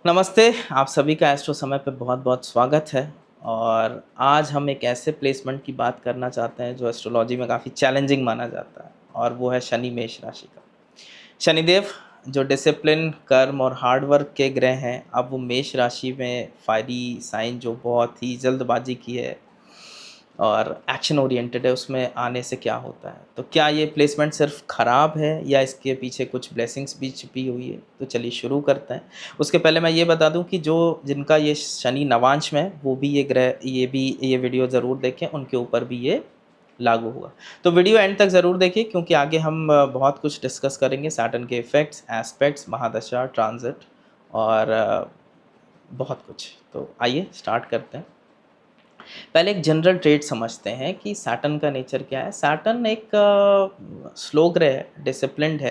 नमस्ते, आप सभी का एस्ट्रो समय पे बहुत-बहुत स्वागत है। और आज हम एक ऐसे प्लेसमेंट की बात करना चाहते हैं जो एस्ट्रोलॉजी में काफ़ी चैलेंजिंग माना जाता है और वो है शनि मेष राशि का। शनिदेव जो डिसिप्लिन, कर्म और हार्ड वर्क के ग्रह हैं, अब वो मेष राशि में फायरी साइन जो बहुत ही जल्दबाजी की है और एक्शन ओरिएंटेड है, उसमें आने से क्या होता है? तो क्या ये प्लेसमेंट सिर्फ ख़राब है या इसके पीछे कुछ ब्लेसिंग्स भी छिपी हुई है? तो चलिए शुरू करते हैं। उसके पहले मैं ये बता दूं कि जो जिनका ये शनि नवांश में है, वो भी ये वीडियो ज़रूर देखें, उनके ऊपर भी ये लागू हुआ। तो वीडियो एंड तक ज़रूर देखिए क्योंकि आगे हम बहुत कुछ डिस्कस करेंगे सैटर्न के इफ़ेक्ट्स, एस्पेक्ट्स, महादशा, ट्रांज़िट और बहुत कुछ। तो आइए स्टार्ट करते हैं। पहले एक जनरल ट्रेड समझते हैं कि सैटर्न का नेचर क्या है। सैटर्न एक स्लो ग्रह है, डिसिप्लिन्ड है,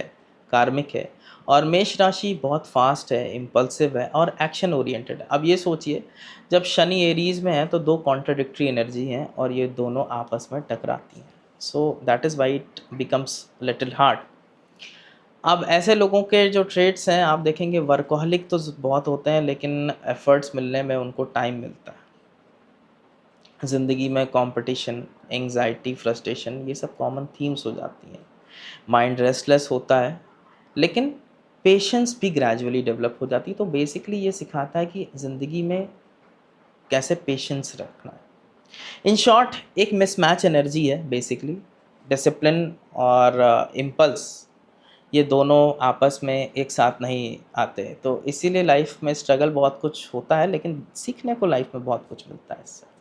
कार्मिक है और मेष राशि बहुत फास्ट है, इम्पल्सिव है और एक्शन ओरिएंटेड है। अब ये सोचिए, जब शनि एरीज में है तो दो कॉन्ट्राडिक्टरी एनर्जी हैं और ये दोनों आपस में टकराती हैं। सो that is why it becomes little hard. अब ऐसे लोगों के जो ट्रेड्स हैं आप देखेंगे, वर्कोहलिक तो बहुत होते हैं लेकिन एफर्ट्स मिलने में उनको टाइम मिलता है। ज़िंदगी में कंपटीशन, एंग्जाइटी, फ्रस्ट्रेशन ये सब कॉमन थीम्स हो जाती हैं। माइंड रेस्टलेस होता है लेकिन पेशेंस भी ग्रेजुअली डेवलप हो जाती है। तो बेसिकली ये सिखाता है कि ज़िंदगी में कैसे पेशेंस रखना है। इन शॉर्ट एक मिसमैच एनर्जी है बेसिकली। डिसिप्लिन और इम्पल्स ये दोनों आपस में एक साथ नहीं आते, तो इसीलिए लाइफ में स्ट्रगल बहुत कुछ होता है लेकिन सीखने को लाइफ में बहुत कुछ मिलता है इससे।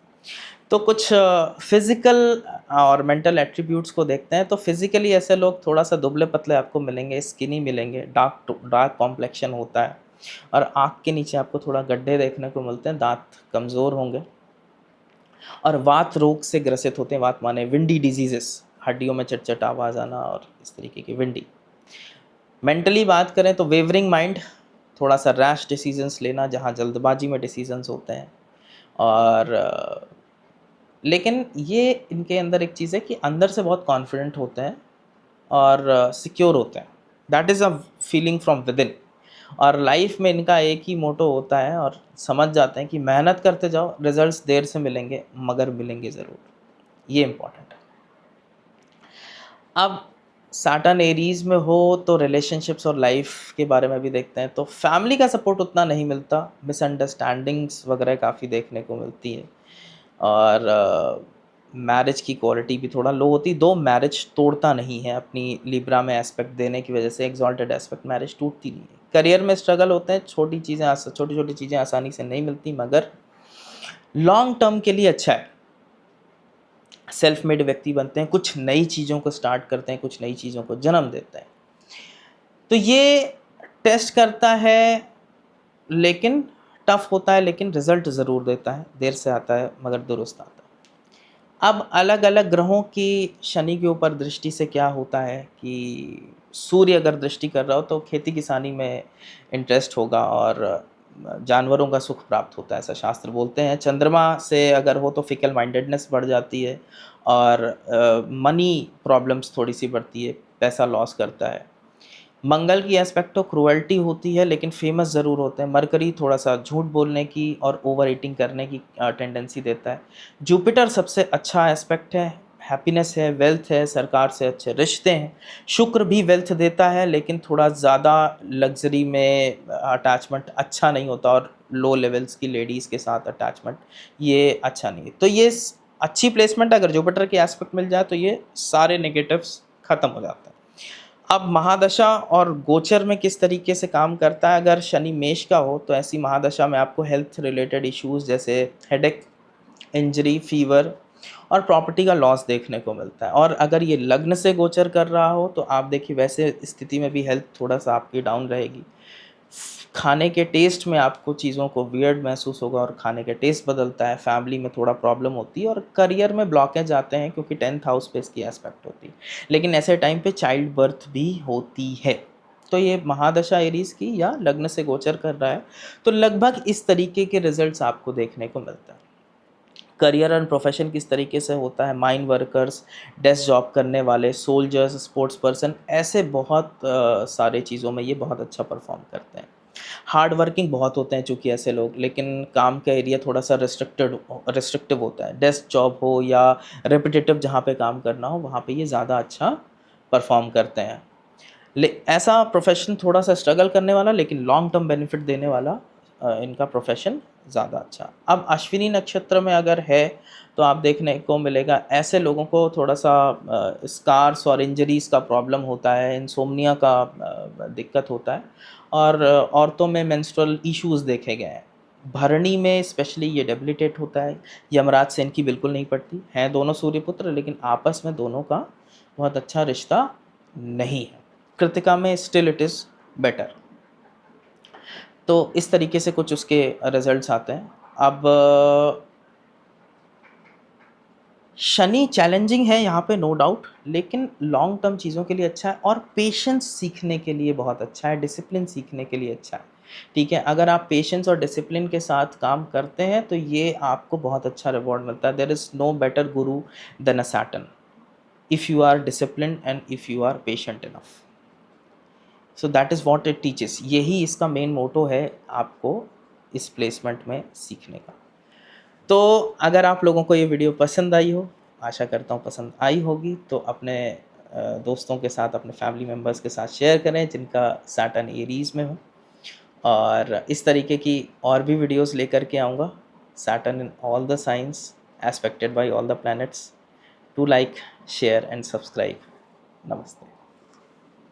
तो कुछ फिज़िकल और मेंटल एट्रीब्यूट्स को देखते हैं। तो फिज़िकली ऐसे लोग थोड़ा सा दुबले पतले आपको मिलेंगे, स्किनी मिलेंगे, डार्क कॉम्प्लेक्शन होता है और आँख के नीचे आपको थोड़ा गड्ढे देखने को मिलते हैं, दांत कमज़ोर होंगे और वात रोग से ग्रसित होते हैं। वात माने विंडी डिजीजेस, हड्डियों में चटचट आवाज़ आना और इस तरीके की विंडी। मेंटली बात करें तो वेवरिंग माइंड, थोड़ा सा रैश डिसीजंस लेना जहाँ जल्दबाजी में डिसीजंस होते हैं और लेकिन ये इनके अंदर एक चीज़ है कि अंदर से बहुत कॉन्फिडेंट होते हैं और सिक्योर होते हैं। That is a feeling from within. और लाइफ में इनका एक ही मोटो होता है और समझ जाते हैं कि मेहनत करते जाओ, रिजल्ट्स देर से मिलेंगे मगर मिलेंगे ज़रूर। ये इम्पोर्टेंट है। अब सैटर्न एरीज में हो तो रिलेशनशिप्स और लाइफ के बारे में भी देखते हैं। तो फैमिली का सपोर्ट उतना नहीं मिलता, मिसअंडरस्टैंडिंग्स वगैरह काफ़ी देखने को मिलती है और मैरिज की क्वालिटी भी थोड़ा लो होती। दो मैरिज तोड़ता नहीं है, अपनी लिब्रा में एस्पेक्ट देने की वजह से एक्सॉल्टेड एस्पेक्ट, मैरिज टूटती नहीं है। करियर में स्ट्रगल होते हैं, छोटी छोटी चीज़ें आसानी से नहीं मिलती मगर लॉन्ग टर्म के लिए अच्छा है। सेल्फ मेड व्यक्ति बनते हैं, कुछ नई चीज़ों को स्टार्ट करते हैं, कुछ नई चीज़ों को जन्म देते हैं। तो ये टेस्ट करता है लेकिन टफ होता है, लेकिन रिजल्ट ज़रूर देता है। देर से आता है मगर दुरुस्त आता है। अब अलग अलग ग्रहों की शनि के ऊपर दृष्टि से क्या होता है कि सूर्य अगर दृष्टि कर रहा हो तो खेती किसानी में इंटरेस्ट होगा और जानवरों का सुख प्राप्त होता है, ऐसा शास्त्र बोलते हैं। चंद्रमा से अगर हो तो फिकल माइंडेडनेस बढ़ जाती है और मनी प्रॉब्लम्स थोड़ी सी बढ़ती है, पैसा लॉस करता है। मंगल की एस्पेक्ट तो क्रुएल्टी होती है लेकिन फेमस ज़रूर होते हैं। मरकरी थोड़ा सा झूठ बोलने की और ओवर ईटिंग करने की टेंडेंसी देता है। जुपिटर सबसे अच्छा एस्पेक्ट है, हैप्पीनेस है, वेल्थ है, सरकार से अच्छे रिश्ते हैं। शुक्र भी वेल्थ देता है लेकिन थोड़ा ज़्यादा लग्जरी में अटैचमेंट अच्छा नहीं होता और लो लेवल्स की लेडीज़ के साथ अटैचमेंट ये अच्छा नहीं है। तो ये अच्छी प्लेसमेंट अगर जुपिटर की एस्पेक्ट मिल जाए तो ये सारे नेगेटिव्स ख़त्म हो जाते हैं। अब महादशा और गोचर में किस तरीके से काम करता है। अगर शनि मेष का हो तो ऐसी महादशा में आपको हेल्थ रिलेटेड इश्यूज़ जैसे हेडेक, इंजरी, फीवर और प्रॉपर्टी का लॉस देखने को मिलता है। और अगर ये लग्न से गोचर कर रहा हो तो आप देखिए वैसे स्थिति में भी हेल्थ थोड़ा सा आपकी डाउन रहेगी। खाने के टेस्ट में आपको चीज़ों को वियर्ड महसूस होगा और खाने का टेस्ट बदलता है। फैमिली में थोड़ा प्रॉब्लम होती है और करियर में ब्लॉकेज आते हैं क्योंकि 10th हाउस पे इसकी एस्पेक्ट होती है। लेकिन ऐसे टाइम पे चाइल्ड बर्थ भी होती है। तो ये महादशा एरीज की या लग्न से गोचर कर रहा है तो लगभग इस तरीके के रिजल्ट्स आपको देखने को मिलता है। करियर एंड प्रोफेशन किस तरीके से होता है। माइन वर्कर्स, डेस्क जॉब करने वाले, सोल्जर्स, स्पोर्ट्स पर्सन, ऐसे बहुत सारे चीज़ों में ये बहुत अच्छा परफॉर्म करते हैं। हार्ड वर्किंग बहुत होते हैं चूँकि ऐसे लोग, लेकिन काम का एरिया थोड़ा-सा रिस्ट्रिक्टिव होता है। डेस्क जॉब हो या रिपिटिटिव जहाँ पे काम करना हो, वहाँ पे ये ज़्यादा अच्छा परफ़ॉर्म करते हैं। ले ऐसा प्रोफ़ेशन थोड़ा-सा स्ट्रगल करने वाला, लेकिन लॉन्ग टर्म बेनिफिट देने वाला इनका प्रोफ़ेशन ज़्यादा अच्छा। अब अश्विनी नक्षत्र में अगर है, तो आप देखने को मिलेगा ऐसे लोगों को थोड़ा-सा स्कार्स और इंजरीज़ का प्रॉब्लम होता है, इनसोम्निया का दिक्कत होता है, और औरतों में मेंस्ट्रुअल इश्यूज़ देखे गए हैं। भरणी में स्पेशली ये डेबिलिटेट होता है। यमराज से इनकी बिल्कुल नहीं पड़ती, हैं दोनों सूर्यपुत्र, लेकिन आपस में दोनों का बहुत अच्छा रिश्ता नहीं है। कृतिका में स्टिल इट इज़ बेटर। तो इस तरीके से कुछ उसके रिज़ल्ट्स आते हैं। अब शनि चैलेंजिंग है यहाँ पे, नो डाउट, लेकिन लॉन्ग टर्म चीज़ों के लिए अच्छा है और पेशेंस सीखने के लिए बहुत अच्छा है, डिसिप्लिन सीखने के लिए अच्छा है। ठीक है, अगर आप पेशेंस और डिसिप्लिन के साथ काम करते हैं तो ये आपको बहुत अच्छा रिवॉर्ड मिलता है। There is no better guru than a Saturn, if you are disciplined and if you are patient enough. So that is what it teaches. यही इसका मेन मोटो है आपको इस प्लेसमेंट में सीखने का। तो अगर आप लोगों को ये वीडियो पसंद आई हो, आशा करता हूँ पसंद आई होगी, तो अपने दोस्तों के साथ, अपने फैमिली मेम्बर्स के साथ शेयर करें जिनका सैटर्न एरीज़ में हो। और इस तरीके की और भी वीडियोस लेकर के आऊँगा। Saturn in all the science aspected by all the planets. To like, share and subscribe. नमस्ते।